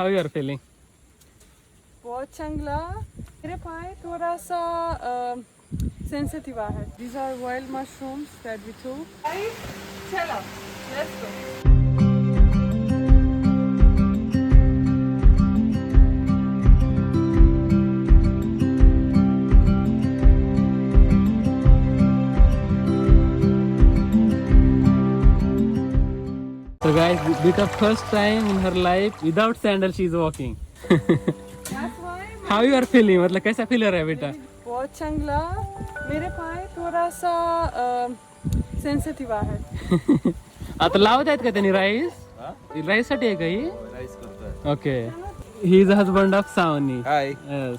How you are feeling? बहुत चांगला मेरे पाय थोड़ा सा sensitive आहे. These are wild mushrooms that we took. चला, let's go. So guys, Bita first time in her life without sandals she is walking. That's why How you are feeling? मतलब कैसा feel रहा है बेटा? बहुत चांगला मेरे पाय थोड़ा सा sensitive आहे. आता लावत आहेत का त्यांनी राईस? राईस साठी आहे का ही? राईस करतोय. Okay. He is the husband of Savani. Hi. Yes.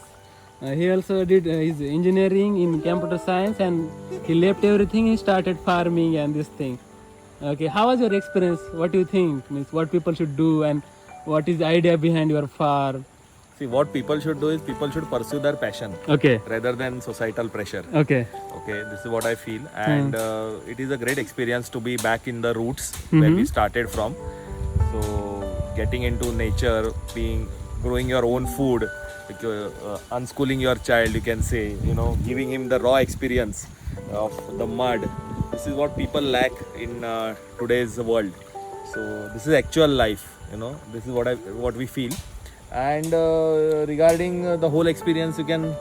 He also did his engineering in computer science and he left everything. He started farming and this thing. Okay, how was your experience? What do you think? Means what people should do and what is the idea behind your farm? See, what people should do is people should pursue their passion Okay. rather than societal pressure. Okay. Okay, this is what I feel, and it is a great experience to be back in the roots where we started from. So, getting into nature, growing your own food, unschooling your child, you can say, giving him the raw experience of the mud. This is what people lack in today's world. So this is actual life, this is what we feel. And regarding the whole experience, you can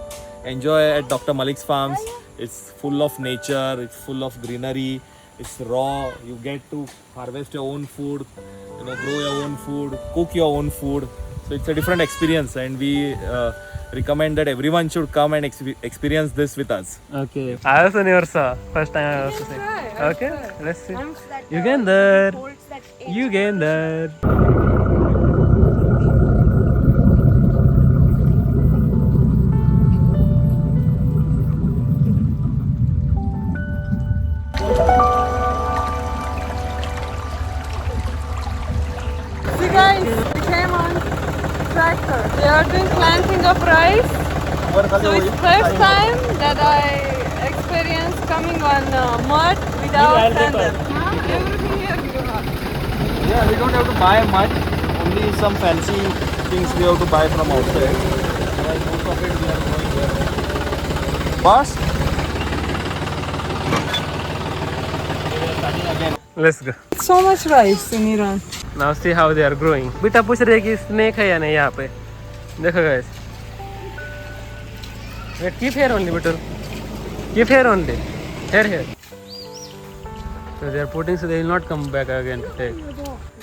enjoy at Dr. Malik's farms. It's full of nature, it's full of greenery, it's raw. You get to harvest your own food, grow your own food, cook your own food. So it's a different experience, and we recommend that everyone should come and experience this with us. Okay. I also never saw. First time I also see. Okay. Let's see. You can there. You can there. See guys, we came on tractor. They are doing planting of rice. So it's first time that I experience coming on mud without sandals. Everything here you have. Yeah, we don't have to buy much. Only some fancy things we have to buy from outside. Otherwise, most of it we are going there. Boss? Let's go. So much rice in Iran. Now see how they are growing. बेटा पूछ रहे हैं कि snake है या नहीं यहाँ पे. देखो guys. Wait, keep here only, betul. Keep here only. Here. So they are putting, so they will not come back again to take.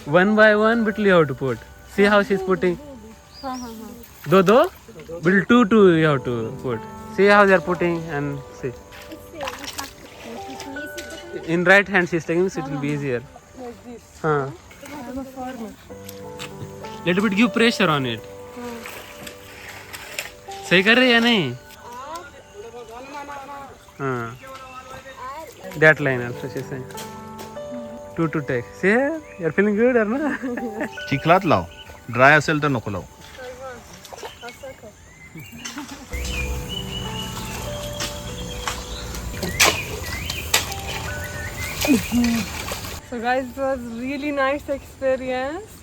One by one, betul you have to put. See how she is putting. Do. Betul two you have to put. See how they are putting and see. In right hand she is taking, so it will be easier. Like this. हाँ. I'm a farmer. Little bit give pressure on it. सही कर रही है या नहीं? हाँ. That line also she is saying. Two to take. See, you are feeling good or not? चिखलात लाव. ड्राय असेल तर नको लाव. So guys, it was really nice experience.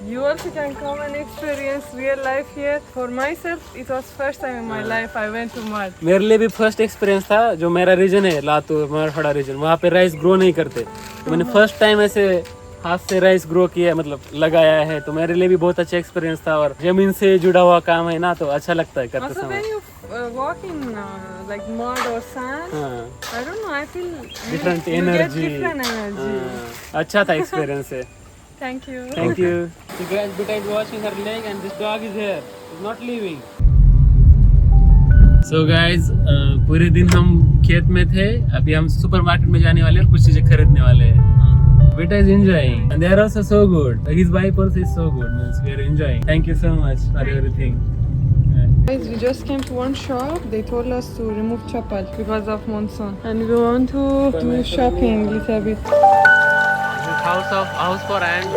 You also can come and experience real life here. For myself, it was first time in my life I went to mud. मेरे लिए भी first experience था. जो मेरा reason है Latur Marathwada reason, वहाँ पे rice grow नहीं करते. तो मैंने फर्स्ट टाइम ऐसे हाथ से राइस ग्रो किया, मतलब लगाया है. तो मेरे लिए भी बहुत अच्छा एक्सपीरियंस था और जमीन से जुड़ा हुआ काम है ना, तो अच्छा लगता है करते Also, समय. when you walk in like mud or sand, I don't know, I feel Different you energy. get different energy. अच्छा था एक्सपीरियंस है. Thank you. Thank you. So guys, Bita is washing her leg and this dog is here. He's not leaving. So guys, पूरे दिन हम खेत में थे. अभी हम सुपरमार्केट में जाने वाले हैं और कुछ चीजें खरीदने वाले हैं. Bita is enjoying and they are also so good. His wife also is so good. Means we are enjoying. Thank you so much for everything. Guys, we just came to one shop. They told us to remove chappal because of monsoon, and we want to do shopping little bit. House for ants.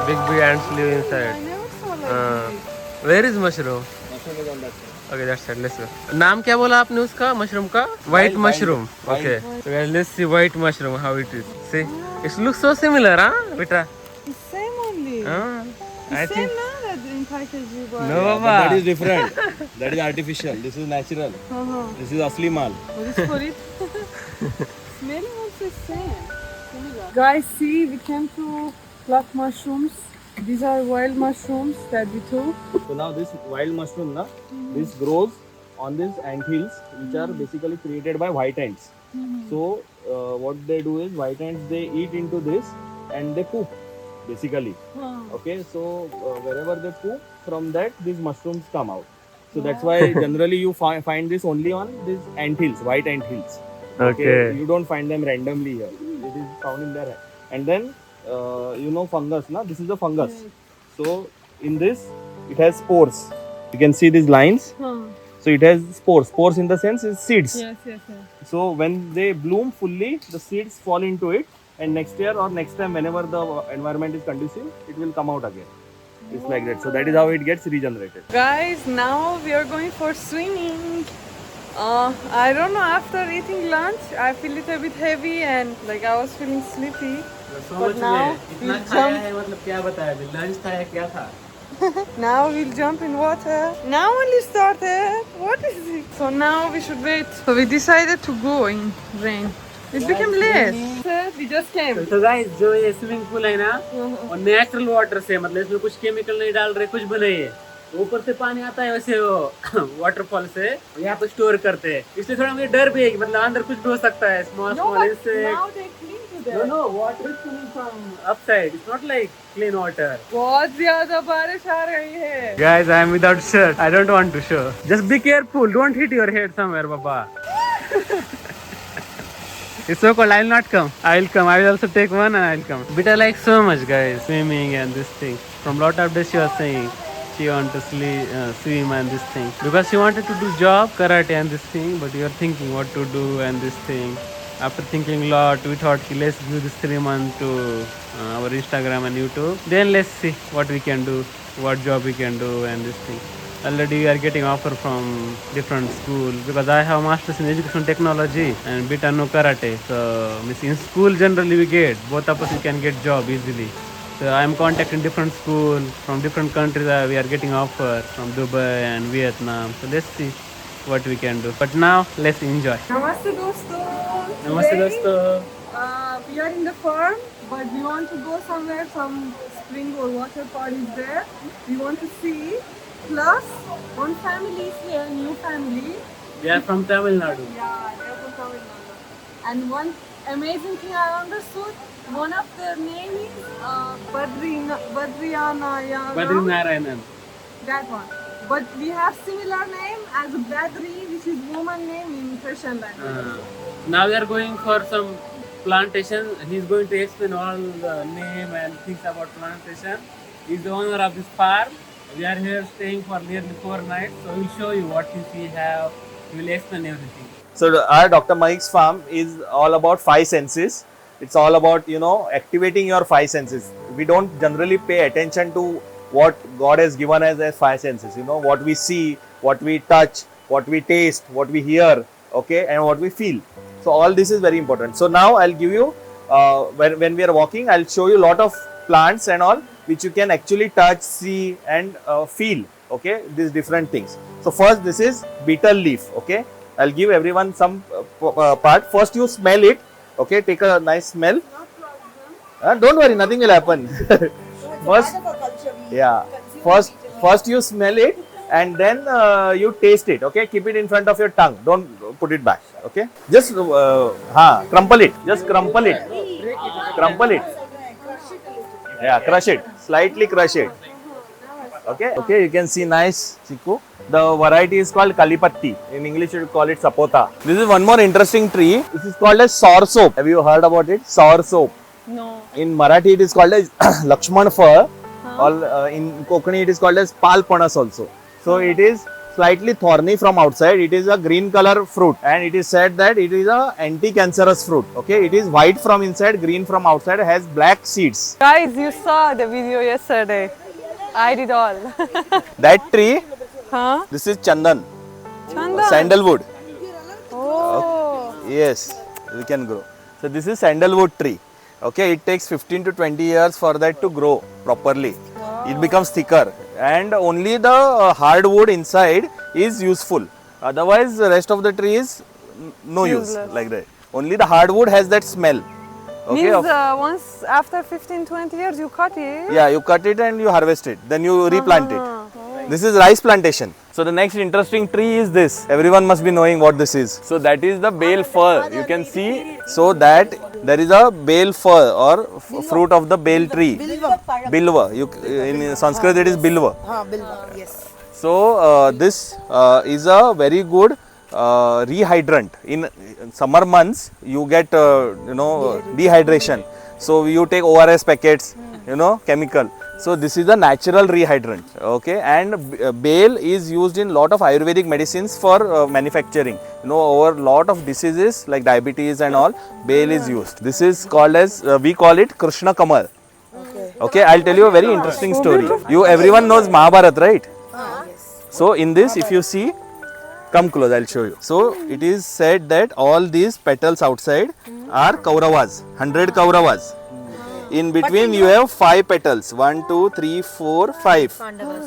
Big ants live I inside. never saw like this. Where is mushroom? Okay, that's it. Let's go. नाम क्या बोला आपने उसका mushroom का? White mushroom. Okay. So guys, let's see white mushroom how it is. See, it looks so similar, huh, Bita? It's same only. I It's think. same now that in same package you buy. No, But Baba. that is different. That is artificial. This is natural. This is asli mal. What is for it? Smelling also same. Guys, see, we came to pluck mushrooms. These are wild mushrooms that we took. So now this wild mushroom, na, this grows on these anthills, which are basically created by white ants. So what they do is white ants, they eat into this and they poop, basically. Okay, so wherever they poop, from that these mushrooms come out. So that's why generally you find this only on these anthills, white anthills. Okay. You don't find them randomly here. It is found in there. And then you know fungus, na? This is a fungus. So in this, it has spores. You can see these lines. So it has spores. Spores in the sense is seeds. Yes. So when they bloom fully, the seeds fall into it, and next year or next time, whenever the environment is conducive, it will come out again. It's like that. So that is how it gets regenerated. Guys, now we are going for swimming. I don't know, after eating lunch, I feel it a bit heavy and like I was feeling sleepy. So But much now इतना we'll खाया jump. है मतलब क्या बताया अभी lunch था या क्या था Now we'll jump in water. Now only started. What is it? So now we should wait. So we decided to go in rain. It became late. We just came. तो गाइस जो ये swimming pool है ना और natural water से मतलब इसमें कुछ केमिकल नहीं डाल रहे कुछ भी नहीं है ऊपर से पानी आता है वैसे वो वाटरफॉल से यहाँ पे स्टोर करते हैं इसलिए थोड़ा मुझे डर भी है कि मतलब अंदर कुछ भी हो सकता है स्मॉल No, स्मॉल but इससे now they clean to No, them. no, water is coming from upside. It's not like clean water. बहुत ज्यादा बारिश आ रही है. Guys, I am without shirt. I don't want to show. Just be careful. Don't hit your head somewhere, Papa. It's so cold. I'll not come. I'll come. I will also take one and I'll come. But I like so much, guys, swimming and this thing. From lot of days she was saying she want to swim and this thing because she wanted to do job, karate and this thing. But you are thinking what to do and this thing. After thinking a lot, we thought let's do this 3 months to our Instagram and YouTube. Then let's see what we can do, what job we can do and this thing. Already we are getting offer from different schools because I have masters in education technology and bit no karate. So in school generally we get both of us we can get job easily. So I am contacting different school from different countries. We are getting offer from Dubai and Vietnam. So let's see what we can do. But now let's enjoy. Namaste dosto. Namaste Today, dosto. We are in the farm, but we want to go somewhere. Some spring or water park is there. We want to see. Plus, one family is here, new family. We are from Tamil Nadu. Yeah, they're from Tamil Nadu. And one amazing thing I understood, one of their name is Badriyanayana. Badrinarayanan. That one. But we have similar name as Badri, which is woman name in Persian language. Now we are going for some plantation. He's going to explain all the name and things about plantation. He's the owner of this farm. We are here staying for nearly 4 nights. So we'll show you what things we have. We'll explain everything. So our Dr. Mahik's farm is all about 5 senses. It's all about, activating your 5 senses. We don't generally pay attention to what God has given us as 5 senses. What we see, what we touch, what we taste, what we hear, okay, and what we feel. So all this is very important. So now I'll give you, when we are walking, I'll show you a lot of plants and all, which you can actually touch, see and feel, okay, these different things. So first this is betel leaf, okay. I'll give everyone some part. First you smell it, okay, take a nice smell. Don't worry, nothing will happen. First you smell it and then you taste it, okay. Keep it in front of your tongue, don't put it back, okay. Just crumple it, crumple it. Yeah, crush it, slightly crush it. Okay, you can see nice chiku. The variety is called kalipatti. In English, you call it sapota. This is one more interesting tree. This is called as sour soap. Have you heard about it? Sour soap. No. In Marathi, it is called as Lakshman fir. Or in Konkani, it is called as palpanas also. So it is slightly thorny from outside. It is a green color fruit, and it is said that it is a anti-cancerous fruit. Okay, it is white from inside, green from outside, has black seeds. Guys, you saw the video yesterday. I did all. That tree, Huh? this is chandan, Chandan. sandalwood. Oh. Yes, we can grow. So this is sandalwood tree. Okay, it takes 15 to 20 years for that to grow properly. Wow. It becomes thicker, and only the hardwood inside is useful. Otherwise, the rest of the tree is no use Useless. like that. Only the hardwood has that smell. Okay. Means once after 15-20 years you cut it. Yeah, you cut it and you harvest it. Then you replant it. This is rice plantation. So the next interesting tree is this. Everyone must be knowing what this is. So that is the bale fir. You can see. So that there is a bale fir or fruit of the bale tree. Bilva. In Sanskrit it is bilva. Bilwa, yes. So this is a very good rehydrant. In summer months you get dehydration. So you take ORS packets, chemical. So this is a natural rehydrant, okay, and bale is used in lot of Ayurvedic medicines for manufacturing. Over lot of diseases like diabetes and all, bale is used. This is called as, we call it Krishna Kamal. Okay, I'll tell you a very interesting story. Everyone knows Mahabharata, right? Yes. So in this, if you see, come close, I'll show you. So it is said that all these petals outside are Kauravas, 100 Kauravas. In between you have 5 petals, 1, 2, 3, 4, 5.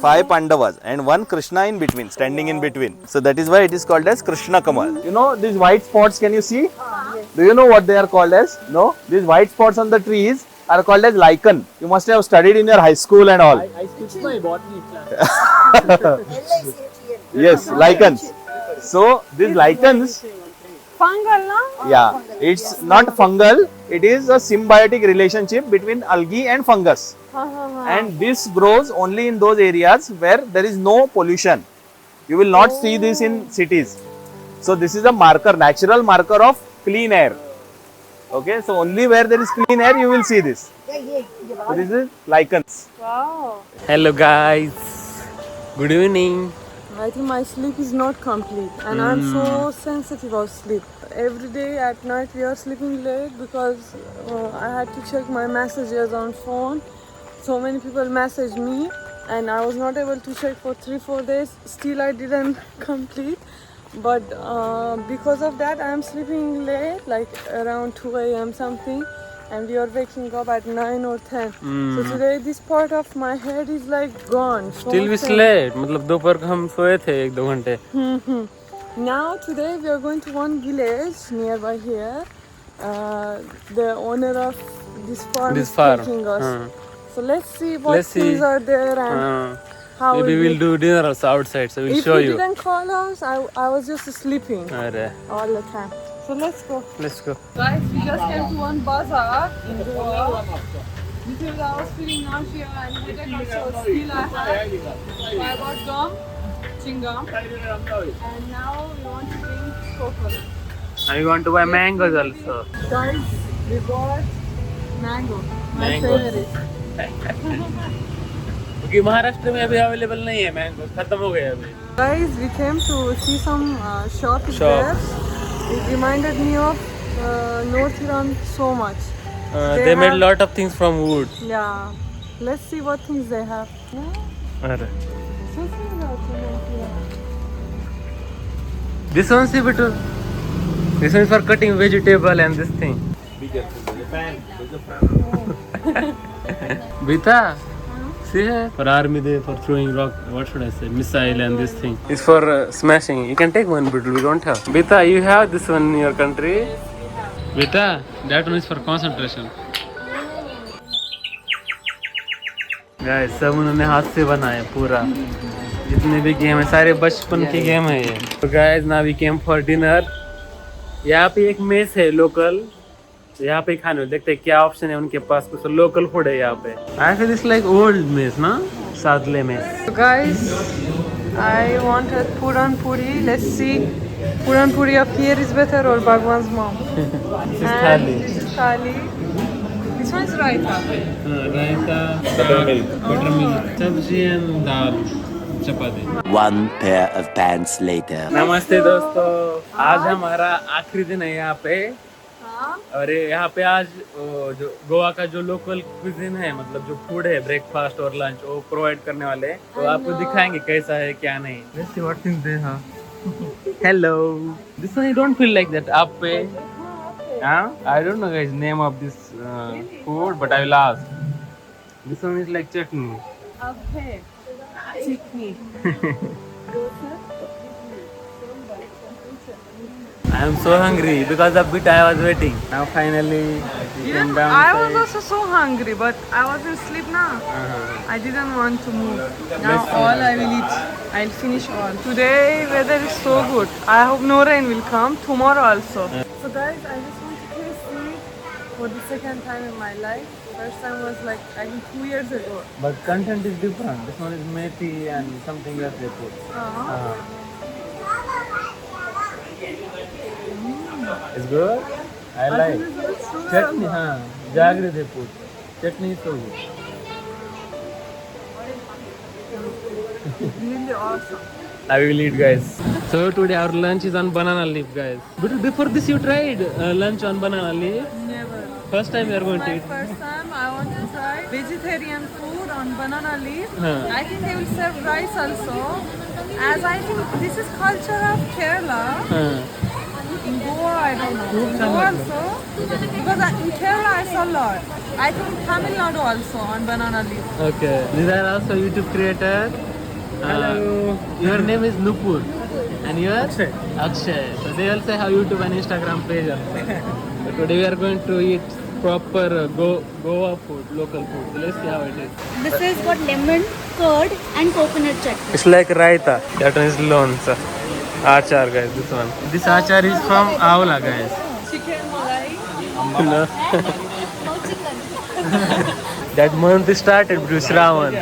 5 Pandavas and 1 Krishna in between, standing in between. So that is why it is called as Krishna Kamal. These white spots, can you see? Yes. Do you know what they are called as? No? These white spots on the trees are called as lichen. You must have studied in your high school and all. I skipped my botany class. Yes, lichens. So these lichens, Fungal, no? yeah, it's not fungal, it is a symbiotic relationship between algae and fungus. And this grows only in those areas where there is no pollution. You will not see this in cities. So this is a marker, natural marker of clean air. Okay, so only where there is clean air you will see this. So this is lichens. Wow. Hello guys, good evening. I think my sleep is not complete and I'm so sensitive of sleep. Every day at night we are sleeping late because I had to check my messages on phone. So many people message me and I was not able to check for 3-4 days. Still I didn't complete. But because of that I am sleeping late, like around 2 a.m. something. And we are waking up at 9 or 10. So today this part of my head is like gone. Still we slept. मतलब दोपहर को हम सोए थे 1-2 घंटे. Now today we are going to one village nearby here. The owner of this farm is taking us. So let's see what things are there and how Maybe we'll do dinner also outside, so we'll show If you. you didn't call us, I was just sleeping Arre, all the time. So let's go. let's go. Guys, we just came to one bazaar in Goa. Because I was feeling nausea and headache, so still I have. So I got gum, chewing gum, and now we want to drink coconut. I want to buy mangoes also. Guys, we bought mango. My Mango. favorite. क्योंकि महाराष्ट्र में अभी available नहीं है mangoes, खत्म हो गए अभी. Guys, we came to see some shops there. It reminded me of North Iran so much. They made have- lot of things from wood. Yeah. Let's see what things they have. Yeah. Arre. So similar to North Iran. This one see better. This one is for cutting vegetable and this thing. Be careful, there's a fan. There's a fan. Bita, see here for army day for throwing rock. What should I say? Missile and this thing. It's for smashing. You can take one, but we don't have. Bita, you have this one in your country. Bita, that one is for concentration. Guys, सब उन्होंने हाथ से बनाया पूरा. जितने भी game है सारे बचपन के गेम है ये. So guys, now we came for dinner. यहाँ पे एक मेस है लोकल. यहाँ पे खाने देखते हैं क्या ऑप्शन है उनके पास. कुछ लोकल फूड है यहाँ पे. I feel it's like old mess, ना? सादले mess. So guys, I wanted Puran Puri. Let's see. Puran Puri of here is better or Bhagwan's mom? This is And thali. this is thali. This one is raita. Raita, buttermilk, sabji and dal, chapati. One pair of pants later. नमस्ते दोस्तों, आज हमारा आखिरी दिन है यहाँ पे. और यहाँ पे आज जो गोवा का जो लोकल क्विजिन है, मतलब जो फूड है, ब्रेकफास्ट और लंच, वो प्रोवाइड करने वाले हैं. तो आपको दिखाएंगे कैसा है क्या नहीं. Let's see what things they have. Hello. This one you don't feel like that. आप पे, I don't know guys name of this food, but I will ask. This one is like chutney. Okay. Chikni. I am so hungry because of bit I was waiting. Now finally we came down. I was also so hungry, but I was asleep now. I didn't want to move. Now all I will eat. I'll finish all. Today weather is so good. I hope no rain will come. Tomorrow also. So guys, I just want to taste seaweed for the second time in my life. First time was like I think 2 years ago. But content is different. This one is methi and something else they put. It's good. I like chutney. Jaggery they put. Chutney is so good. Really awesome. I will eat, guys. So today our lunch is on banana leaf, guys. But before this, you tried lunch on banana leaf. Never. First time you are going to My eat. first time I want to try vegetarian food on banana leaf. Huh. I think they will serve rice also. As I think this is culture of Kerala. In Goa, I don't know. In Goa also. Because in Kerala I saw a lot. I think Tamil Nadu also on banana leaf. Okay. These are also YouTube creator. Hello. Your name is Nupur. And yours? Akshay. So they also have YouTube and Instagram page also. So today we are going to eat proper Goa food, local food. So let's see how it is. This is got lemon, curd, and coconut chutney. It's like raita. That one is lonsa. Achar, guys. This one. This achar is from Avla, guys. Chicken malai. No. That month started with Shravan.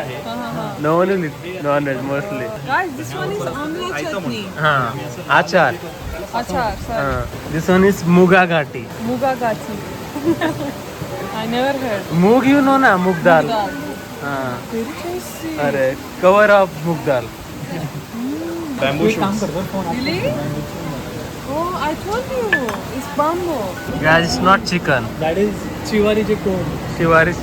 No one will eat non-veg mostly. Guys, this one is amla chutney. Achar. Achar, sorry. This one is Muga Ghati. Muga gachi. I never heard. Moog you know na, Moog dal. Dal. Very tasty. Arre, cover of Moog dal. Bamboo shoots. Really? Oh, I told you. It's bamboo. Guys, it's not chicken. That is Chiwari chicken. Shiwari.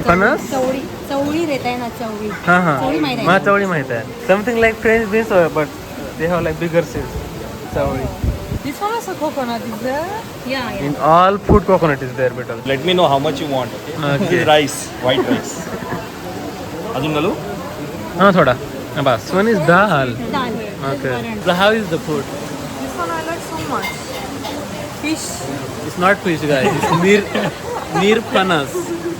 Panas? चवळी चवळी रहता है ना चवळी हाँ चवळी माहिती आहे हाँ चवड़ी माहित है. Something like French beans, but they have like bigger seeds. Chawdi. This one also coconut is there. या In all food, coconut is there, betal. Let me know how much you want. Okay. This Okay. is rice, white rice. Azun galu? हाँ थोड़ा. बस. One is dal. Dal Okay. So how is the food? This one I like so much. Fish. It's not fish, guys. It's near panas.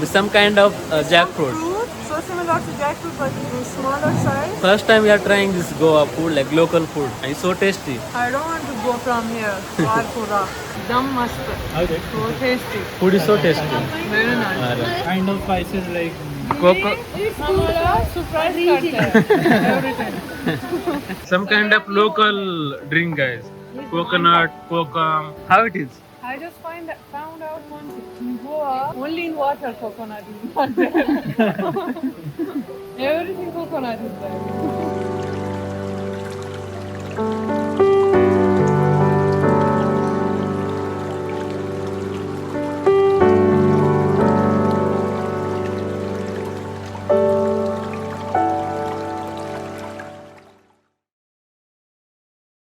With some kind of jackfruit. Fruit, so similar to jackfruit but in smaller size. First time we are trying this Goa food, like local food. And it's so tasty. I don't want to go from here. Varpura. Dum must. So tasty. Food is so tasty. Very nice. Kind of spices like Coco. Surprise everything. Some kind of local drink, guys. Coconut, coca. How it is? I just found out one thing. In Goa, only in water coconut is not there. Everything coconut is there.